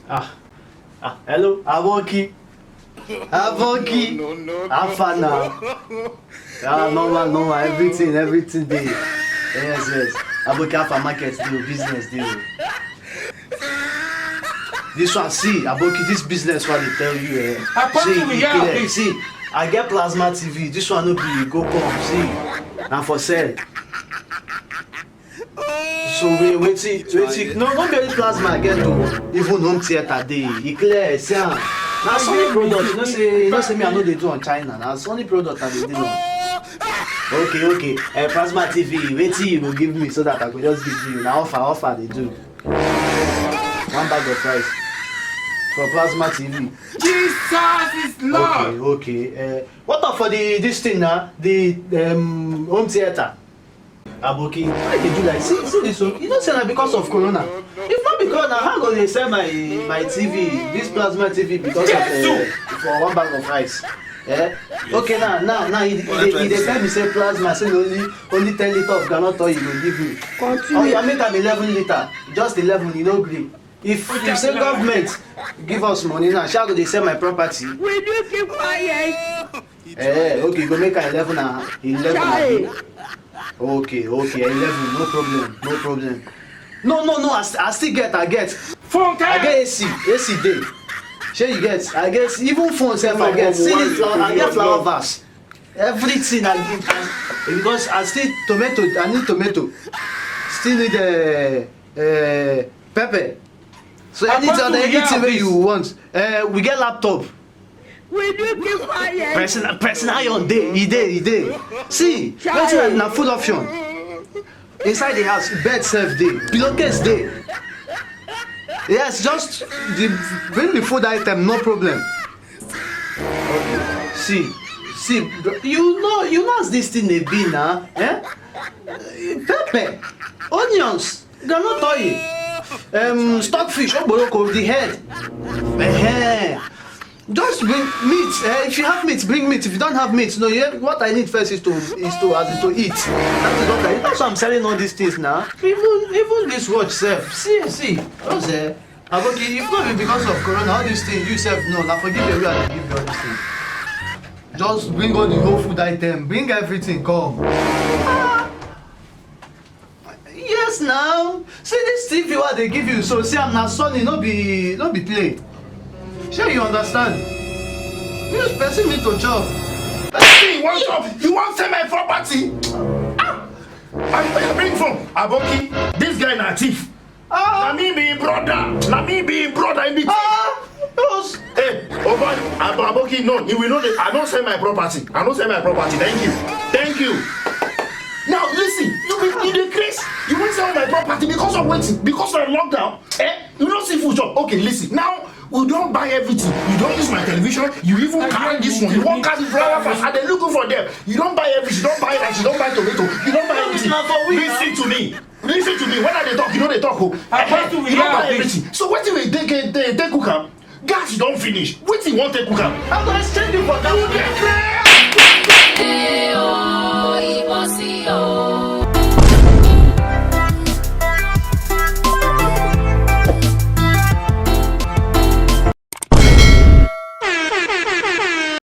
Hello, Aboki. Aboki. No. Afana. Normal. Everything day. Yes. Aboki Afa market deal, business deal. This one, see, Aboki, this business what they tell you. See, I get plasma TV. This one no be go come. See, now for sale. So wait, see. No be only plasma I get to. Even home theater day. E clear, see. Now Sony product, you know say me I know they do on China. Now Sony product I dey do on. Okay. Plasma TV, wait till you go give me so that I go just give you. Now offer they do. 1 bag of rice for plasma TV. Jesus is Lord. Okay. What up for this thing now? The home theater. Aboki, why they do like see this one? You don't say that because of Corona. If not because now, how gonna sell my TV, this plasma TV because of for 1 bag of rice? Okay, now he dey tell me say plasma say only 10 liters of groundnut oil you go give me. Continue. Oh, you make am 11 liters, just 11, you no gree. If say government give us money now, shall go dey sell my property? Will you keep quiet? Okay, you go make am 11 and 11. Okay, 11, no problem. No, I still get. I get AC day. Shey you get? I get even phone sef I get. See this flower, I get flower vase. Everything I give because I still tomato. I need tomato. Still need pepper. So anything wey you want. We get laptop. Will you keep quiet? Pressing iron day, e dey. See, wetin na full option. Inside the house, bed sef dey, pillowcase dey. Yes, just bring the food item, no problem. Okay. See, you know as this thing dey be na, pepper, onions, groundnut oil, stockfish, okporoko, the head. Just bring meat. If you have meat, bring meat. If you don't have meat, no. What I need first is to eat. That is what I need. That's why I'm selling all these things now. Even this watch, self. See. What's there? Aboki, if not because of Corona, all these things you self know. Now forgive me, I give you all these things. Just bring all the whole food item. Bring everything. Come. Yes, now. See this TV what they give you. So see, I'm not Sony. No be play. Sure you understand? This person need to chop. You want chop? You want sell my property? Where you bring from? Aboki, this guy na thief. Na me be brother in the thief. Hey, Aboki, no, you will know that I don't sell my property. Thank you. Now listen, you dey craze. You won't sell my property because of waiting, because of lockdown. You don't see food shop. Okay, listen. Now we don't buy everything. You don't use my television. You even carry this one. You won't carry flower fast. And they're looking for them. You don't buy everything. You don't buy rice. You don't buy tomato. You don't buy everything. Listen to me. When they talk, you know they talk. You don't buy everything. So what do we take cook am? Gas you don't finish. What do you want to cook am? I'm gonna exchange you for that.